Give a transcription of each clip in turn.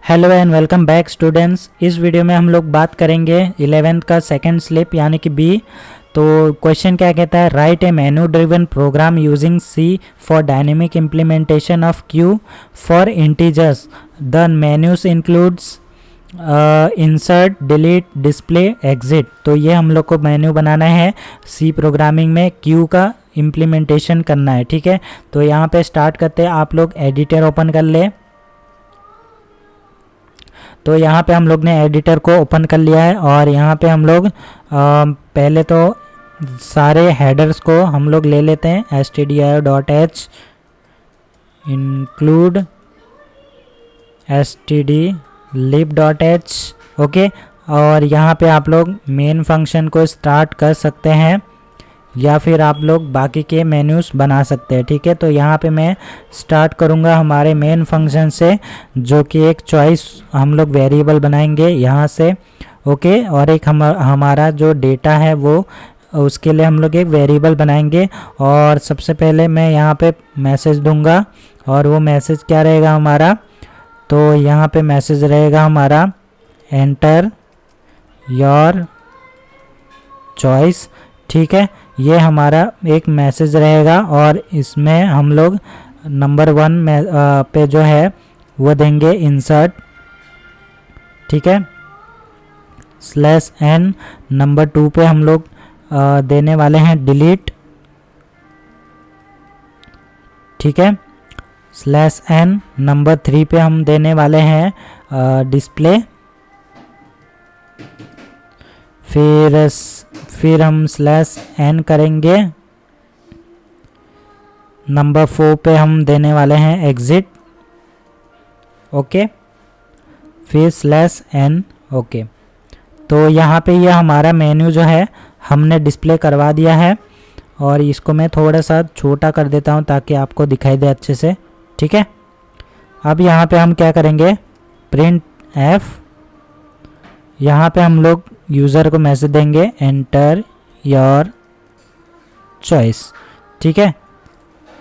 Hello and welcome back students. इस video में हम लोग बात करेंगे 11th का सेकंड स्लिप यानी कि बी। तो क्वेश्चन क्या कहता है, write a menu driven program using C for dynamic implementation of queue for integers. The menus includes insert, delete, display, exit. तो ये हम लोग को मेन्यू बनाना है सी प्रोग्रामिंग में, क्यू का इम्प्लीमेंटेशन करना है। ठीक है, तो यहाँ पे स्टार्ट करते हैं। आप लोग एडिटर ओपन कर ले। तो यहाँ पे हम लोग ने एडिटर को ओपन कर लिया है और यहाँ पे हम लोग पहले तो सारे हेडर्स को हम लोग ले लेते हैं। stdio.h include stdlib.h। ओके, और यहाँ पे आप लोग मेन फंक्शन को स्टार्ट कर सकते हैं या फिर आप लोग बाकी के मेन्यूज बना सकते हैं। ठीक है, तो यहाँ पे मैं स्टार्ट करूँगा हमारे मेन फंक्शन से, जो कि एक चॉइस हम लोग वेरिएबल बनाएंगे यहाँ से। ओके, और एक हमारा जो डेटा है वो उसके लिए हम लोग एक वेरिएबल बनाएंगे। और सबसे पहले मैं यहाँ पे मैसेज दूंगा और वो मैसेज क्या रहेगा हमारा, तो यहाँ पे मैसेज रहेगा हमारा एंटर योर चॉइस। ठीक है, ये हमारा एक मैसेज रहेगा और इसमें हम लोग नंबर 1 पे जो है वो देंगे इंसर्ट। ठीक है, /n। नंबर 2 पे हम लोग देने वाले हैं डिलीट। ठीक है, /n। नंबर 3 पे हम देने वाले हैं डिस्प्ले। फिर हम /n करेंगे। नंबर 4 पे हम देने वाले हैं एग्जिट। ओके, फिर /n। ओके, तो यहाँ पे ये हमारा मेन्यू जो है हमने डिस्प्ले करवा दिया है और इसको मैं थोड़ा सा छोटा कर देता हूँ ताकि आपको दिखाई दे अच्छे से। ठीक है, अब यहाँ पे हम क्या करेंगे, प्रिंट एफ। यहाँ पे हम लोग यूज़र को मैसेज देंगे एंटर योर चॉइस। ठीक है,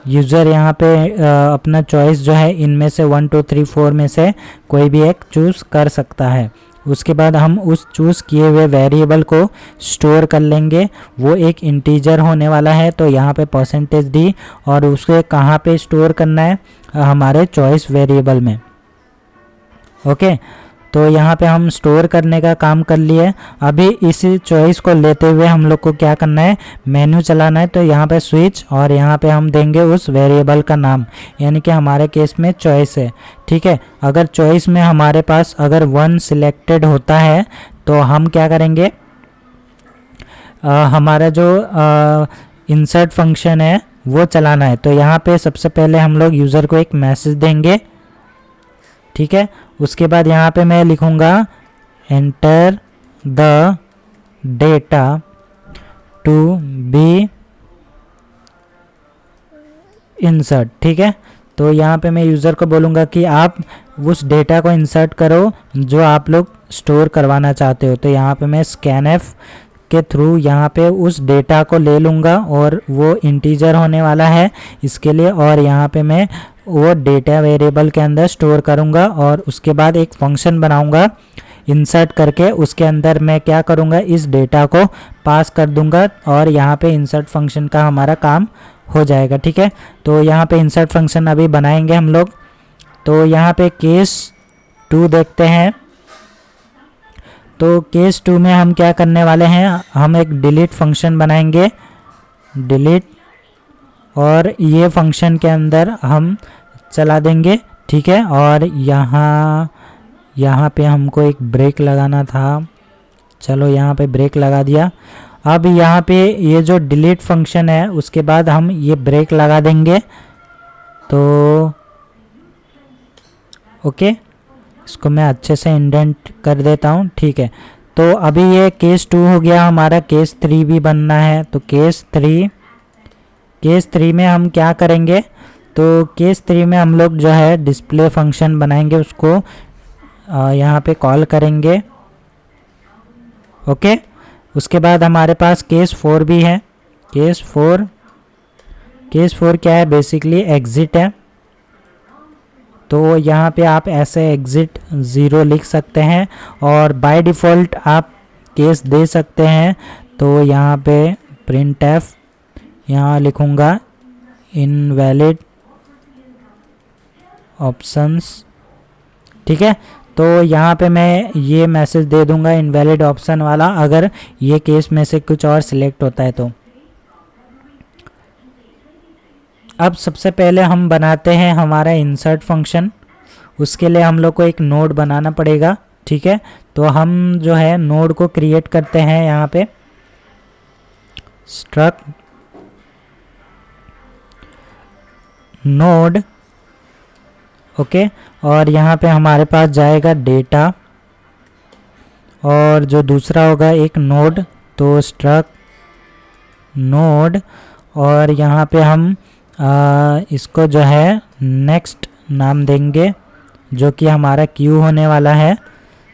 यूज़र यहाँ पे अपना चॉइस जो है इनमें से 1 2 3 4 में से कोई भी एक चूज़ कर सकता है। उसके बाद हम उस चूज़ किए हुए वेरिएबल को स्टोर कर लेंगे। वो एक इंटीजर होने वाला है, तो यहाँ पे %d और उसे कहाँ पे स्टोर करना है, हमारे चॉइस वेरिएबल में। ओके, तो यहाँ पे हम स्टोर करने का काम कर लिए। अभी इसी चॉइस को लेते हुए हम लोग को क्या करना है, मेन्यू चलाना है। तो यहाँ पे स्विच और यहाँ पे हम देंगे उस वेरिएबल का नाम, यानी कि हमारे केस में चॉइस है। ठीक है, अगर चॉइस में हमारे पास अगर 1 सिलेक्टेड होता है तो हम क्या करेंगे, हमारा जो इंसर्ट फंक्शन है वो चलाना है। तो यहाँ पे सबसे पहले हम लोग यूज़र को एक मैसेज देंगे। ठीक है, उसके बाद यहाँ पे मैं लिखूँगा enter the data to be insert. ठीक है, तो यहाँ पे मैं यूज़र को बोलूँगा कि आप उस डेटा को इंसर्ट करो जो आप लोग स्टोर करवाना चाहते हो। तो यहाँ पे मैं स्कैनएफ के थ्रू यहाँ पे उस डेटा को ले लूँगा और वो इंटीजर होने वाला है इसके लिए, और यहाँ पे मैं वो डेटा वेरिएबल के अंदर स्टोर करूँगा और उसके बाद एक फंक्शन बनाऊँगा इंसर्ट करके। उसके अंदर मैं क्या करूँगा, इस डेटा को पास कर दूँगा और यहाँ पे इंसर्ट फंक्शन का हमारा काम हो जाएगा। ठीक है, तो यहाँ पे इंसर्ट फंक्शन अभी बनाएंगे हम लोग। तो यहाँ पे केस 2 देखते हैं। तो केस 2 में हम क्या करने वाले हैं, हम एक डिलीट फंक्शन बनाएंगे, डिलीट, और ये फंक्शन के अंदर हम चला देंगे। ठीक है, और यहाँ पे हमको एक ब्रेक लगाना था, चलो यहाँ पे ब्रेक लगा दिया। अब यहाँ पे ये जो डिलीट फंक्शन है उसके बाद हम ये ब्रेक लगा देंगे। तो ओके, इसको मैं अच्छे से इंडेंट कर देता हूँ। ठीक है, तो अभी ये केस 2 हो गया, हमारा केस 3 भी बनना है। तो केस 3 में हम क्या करेंगे, तो केस 3 में हम लोग जो है डिस्प्ले फंक्शन बनाएंगे, उसको यहाँ पे कॉल करेंगे। ओके, उसके बाद हमारे पास केस 4 भी है। केस 4 क्या है, बेसिकली एग्जिट है। तो यहाँ पे आप ऐसे एग्ज़िट 0 लिख सकते हैं और बाय डिफ़ॉल्ट आप केस दे सकते हैं। तो यहाँ पे printf यहाँ लिखूँगा इनवैलिड ऑप्शंस, ठीक है। तो यहाँ पे मैं ये मैसेज दे दूँगा इनवैलिड ऑप्शन वाला, अगर ये केस में से कुछ और सिलेक्ट होता है तो। अब सबसे पहले हम बनाते हैं हमारा इंसर्ट फंक्शन। उसके लिए हम लोग को एक नोड बनाना पड़ेगा, ठीक है। तो हम जो है नोड को क्रिएट करते हैं यहाँ पे स्ट्रक्ट नोड, ओके। और यहाँ पे हमारे पास जाएगा डेटा और जो दूसरा होगा एक नोड, तो स्ट्रक्ट नोड और यहाँ पे हम इसको जो है नेक्स्ट नाम देंगे जो कि हमारा क्यू होने वाला है।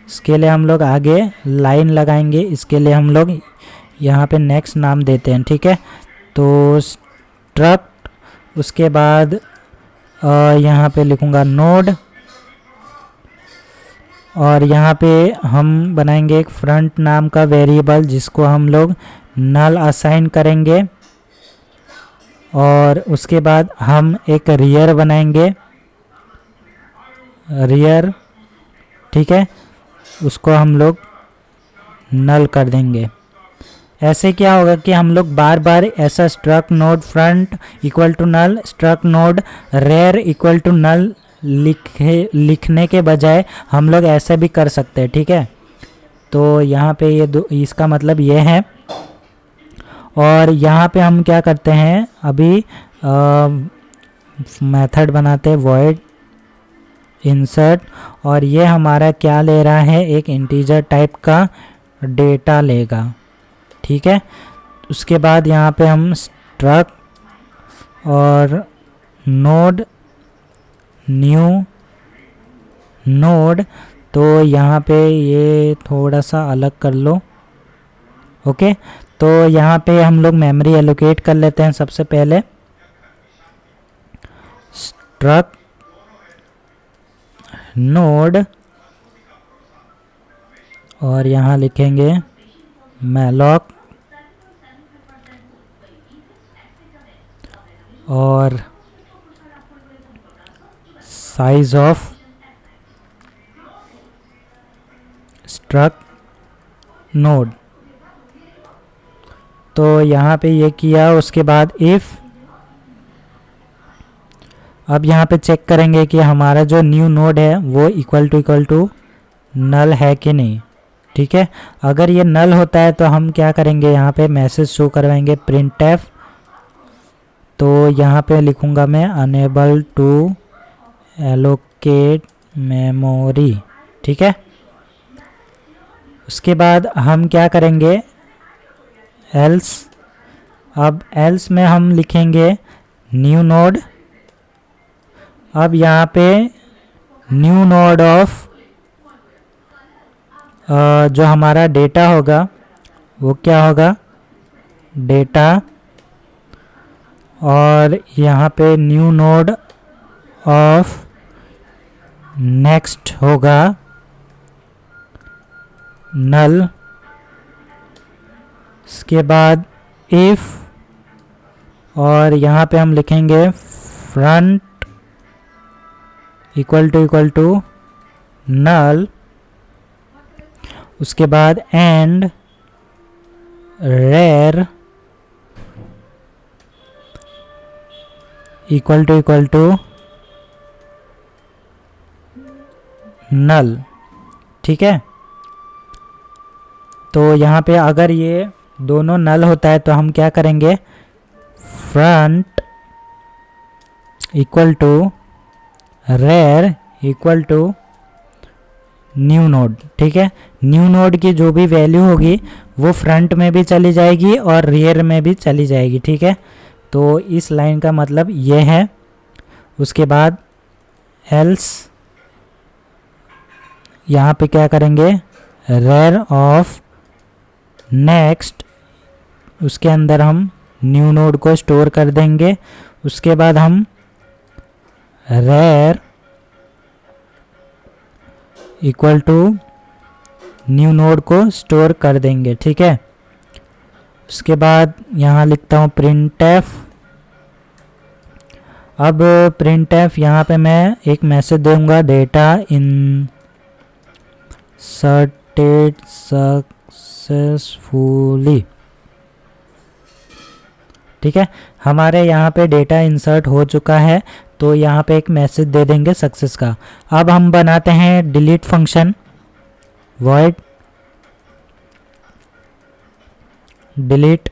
इसके लिए हम लोग आगे लाइन लगाएंगे, इसके लिए हम लोग यहाँ पे नेक्स्ट नाम देते हैं, ठीक है। तो स्ट्रक्ट, उसके बाद यहाँ पे लिखूँगा नोड और यहाँ पे हम बनाएंगे एक फ्रंट नाम का वेरिएबल जिसको हम लोग नल असाइन करेंगे और उसके बाद हम एक रियर बनाएंगे, रियर, ठीक है, उसको हम लोग नल कर देंगे। ऐसे क्या होगा कि हम लोग बार बार ऐसा struct node front equal to null, struct node rear equal to null लिखने के बजाय हम लोग ऐसे भी कर सकते हैं, ठीक है। तो यहाँ पे ये इसका मतलब ये है। और यहाँ पे हम क्या करते हैं, अभी मेथड बनाते हैं void insert और ये हमारा क्या ले रहा है, एक इंटीजर टाइप का डेटा लेगा, ठीक है। उसके बाद यहाँ पे हम स्ट्रक्ट और नोड न्यू नोड, तो यहाँ पे ये थोड़ा सा अलग कर लो, ओके। तो यहाँ पे हम लोग मेमोरी एलोकेट कर लेते हैं सबसे पहले। स्ट्रक्ट नोड और यहाँ लिखेंगे मैलॉक और साइज ऑफ स्ट्रक्ट नोड। तो यहाँ पे ये किया, उसके बाद इफ़, अब यहाँ पे चेक करेंगे कि हमारा जो न्यू नोड है वो इक्वल टू नल है कि नहीं, ठीक है। अगर ये नल होता है तो हम क्या करेंगे, यहाँ पे मैसेज शो करवाएंगे printf। तो यहाँ पे लिखूँगा मैं अनेबल टू एलोकेट मेमोरी, ठीक है। उसके बाद हम क्या करेंगे एल्स, अब एल्स में हम लिखेंगे न्यू नोड। अब यहाँ पे न्यू नोड ऑफ जो हमारा डेटा होगा वो क्या होगा, डेटा, और यहाँ पे न्यू नोड ऑफ नेक्स्ट होगा नल। इसके बाद इफ, और यहाँ पे हम लिखेंगे फ्रंट इक्वल टू नल। उसके बाद and rear equal to null, ठीक है। तो यहाँ पे अगर ये दोनों नल होता है तो हम क्या करेंगे, front equal to rear equal to new node, ठीक है। न्यू नोड की जो भी वैल्यू होगी वो फ्रंट में भी चली जाएगी और रियर में भी चली जाएगी, ठीक है। तो इस लाइन का मतलब ये है। उसके बाद एल्स यहाँ पे क्या करेंगे, रेयर ऑफ नेक्स्ट, उसके अंदर हम न्यू नोड को स्टोर कर देंगे। उसके बाद हम rear equal to new node को स्टोर कर देंगे, ठीक है। उसके बाद यहाँ लिखता हूँ printf। अब printf यहाँ पे मैं एक मैसेज दूंगा, डेटा इंसर्टेड सक्सेसफुली, ठीक है। हमारे यहाँ पे डेटा इंसर्ट हो चुका है, तो यहाँ पे एक मैसेज दे देंगे सक्सेस का। अब हम बनाते हैं डिलीट फंक्शन, void डिलीट।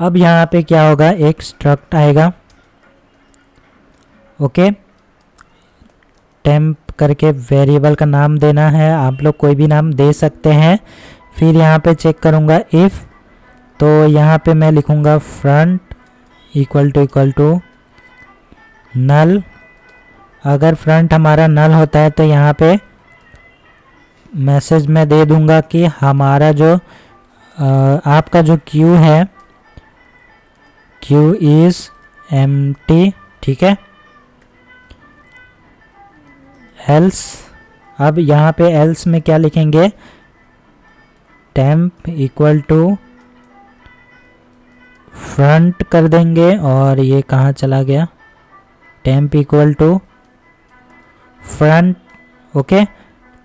अब यहाँ पे क्या होगा, एक स्ट्रक्ट आएगा, ओके। टेम्प करके वेरिएबल का नाम देना है, आप लोग कोई भी नाम दे सकते हैं। फिर यहाँ पे चेक करूँगा इफ़, तो यहाँ पे मैं लिखूँगा फ्रंट इक्वल टू नल। अगर फ्रंट हमारा नल होता है तो यहाँ पे मैसेज में दे दूंगा कि हमारा जो आपका जो क्यू है, क्यू इज़ एम्प्टी, ठीक है। एल्स, अब यहाँ पे एल्स में क्या लिखेंगे, टेम्प इक्वल टू फ्रंट कर देंगे, और ये कहाँ चला गया, temp equal to front, okay.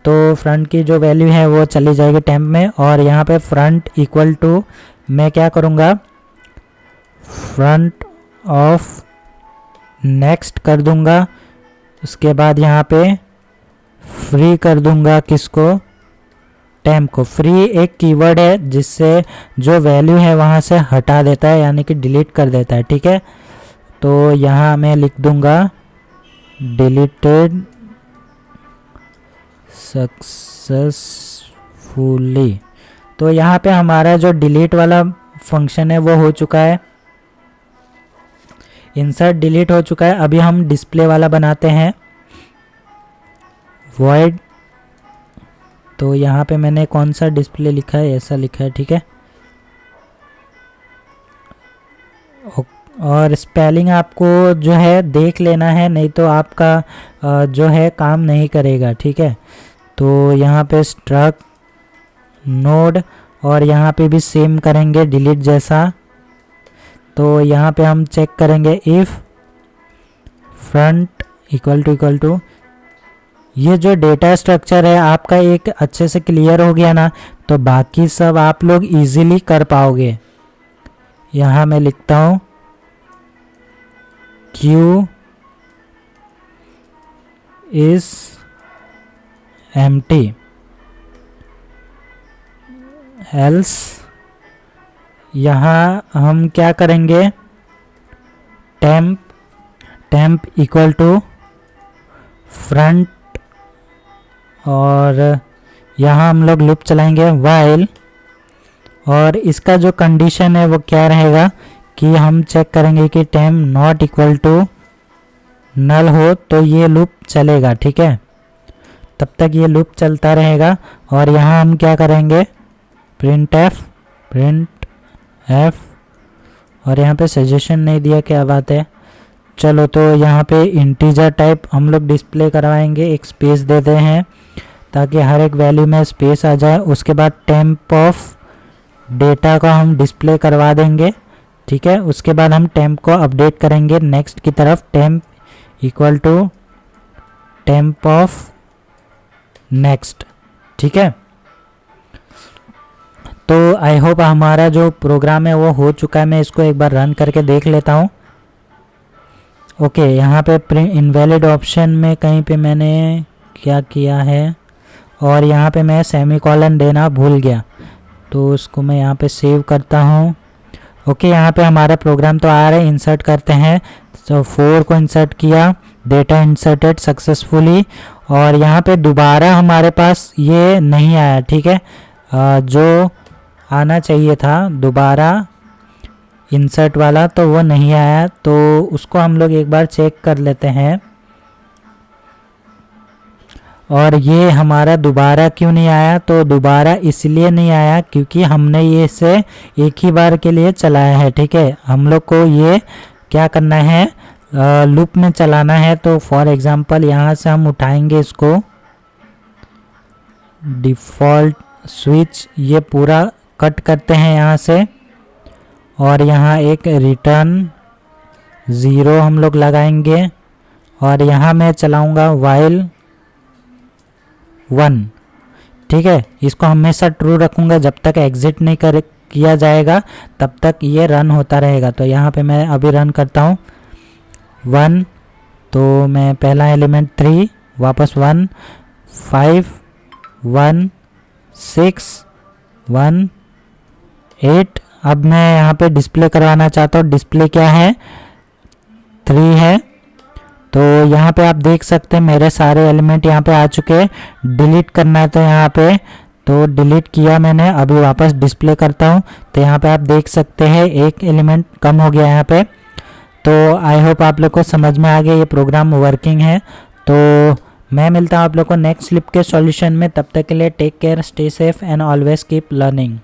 तो फ्रंट की जो वैल्यू है वो चली जाएगी टेम्प में, और यहाँ पे फ्रंट इक्वल टू मैं क्या करूँगा, फ्रंट ऑफ नेक्स्ट कर दूँगा। उसके बाद यहाँ पे फ्री कर दूँगा, किसको, टेम्प को। फ्री एक कीवर्ड है जिससे जो वैल्यू है वहाँ से हटा देता है, यानी कि डिलीट कर देता है, ठीक है। तो यहाँ मैं लिख दूँगा डिलीटेड सक्सेसफुली। तो यहाँ पे हमारा जो डिलीट वाला फंक्शन है वो हो चुका है, इंसर्ट डिलीट हो चुका है। अभी हम डिस्प्ले वाला बनाते हैं, void। तो यहाँ पे मैंने कौन सा डिस्प्ले लिखा है, ऐसा लिखा है, ठीक है। और स्पेलिंग आपको जो है देख लेना है, नहीं तो आपका जो है काम नहीं करेगा, ठीक है। तो यहाँ पे स्ट्रक्ट नोड, और यहाँ पे भी सेम करेंगे डिलीट जैसा। तो यहाँ पे हम चेक करेंगे इफ़ फ्रंट इक्वल टू ये जो डेटा स्ट्रक्चर है आपका एक अच्छे से क्लियर हो गया ना, तो बाकी सब आप लोग इजीली कर पाओगे। यहाँ मैं लिखता हूँ क्यू इज एम्प्टी, एल्स यहाँ हम क्या करेंगे, टेम्प इक्वल टू फ्रंट, और यहाँ हम लोग लूप चलाएंगे वाइल, और इसका जो कंडीशन है वो क्या रहेगा कि हम चेक करेंगे कि temp not equal to null हो तो ये लूप चलेगा, ठीक है। तब तक ये लूप चलता रहेगा। और यहाँ हम क्या करेंगे, प्रिंट एफ, और यहाँ पे सजेशन नहीं दिया, क्या बात है। चलो, तो यहाँ पे इंटीजर टाइप हम लोग डिस्प्ले करवाएंगे, एक स्पेस देते हैं ताकि हर एक वैल्यू में स्पेस आ जाए। उसके बाद टेम्प ऑफ डेटा का हम डिस्प्ले करवा देंगे, ठीक है। उसके बाद हम टेम्प को अपडेट करेंगे नेक्स्ट की तरफ, temp equal to temp of next, ठीक है। तो आई होप हमारा जो प्रोग्राम है वो हो चुका है। मैं इसको एक बार रन करके देख लेता हूँ। ओके, यहाँ पे इनवैलिड ऑप्शन में कहीं पे मैंने क्या किया है, और यहाँ पे मैं सेमीकोलन देना भूल गया, तो उसको मैं यहाँ पे सेव करता हूँ। ओके, यहाँ पे हमारा प्रोग्राम तो आ रहा है, इंसर्ट करते हैं। तो 4 को इंसर्ट किया, डेटा इंसर्टेड सक्सेसफुली, और यहाँ पे दोबारा हमारे पास ये नहीं आया, ठीक है। जो आना चाहिए था दोबारा इंसर्ट वाला, तो वो नहीं आया, तो उसको हम लोग एक बार चेक कर लेते हैं। और ये हमारा दोबारा क्यों नहीं आया, तो दोबारा इसलिए नहीं आया क्योंकि हमने ये इसे एक ही बार के लिए चलाया है, ठीक है। हम लोग को ये क्या करना है, लूप में चलाना है। तो फॉर एग्जांपल यहाँ से हम उठाएंगे इसको, डिफ़ॉल्ट स्विच ये पूरा कट करते हैं यहाँ से, और यहाँ एक रिटर्न 0 हम लोग लगाएंगे, और यहाँ मैं चलाऊँगा while 1। ठीक है, इसको हमेशा ट्रू रखूँगा, जब तक एग्जिट नहीं किया जाएगा तब तक ये रन होता रहेगा। तो यहाँ पे मैं अभी रन करता हूँ 1, तो मैं पहला एलिमेंट 3, वापस 1, 5, 1, 6, 1, 8। अब मैं यहाँ पे डिस्प्ले करवाना चाहता हूँ, डिस्प्ले क्या है 3 है। तो यहाँ पे आप देख सकते हैं मेरे सारे एलिमेंट यहाँ पे आ चुके हैं। डिलीट करना है तो यहाँ पे, तो डिलीट किया मैंने, अभी वापस डिस्प्ले करता हूँ तो यहाँ पे आप देख सकते हैं एक एलिमेंट कम हो गया यहाँ पे। तो आई होप आप लोग को समझ में आ गया ये प्रोग्राम वर्किंग है। तो मैं मिलता हूँ आप लोग को नेक्स्ट स्लिप के सॉल्यूशन में, तब तक के लिए take care, stay safe and always keep learning.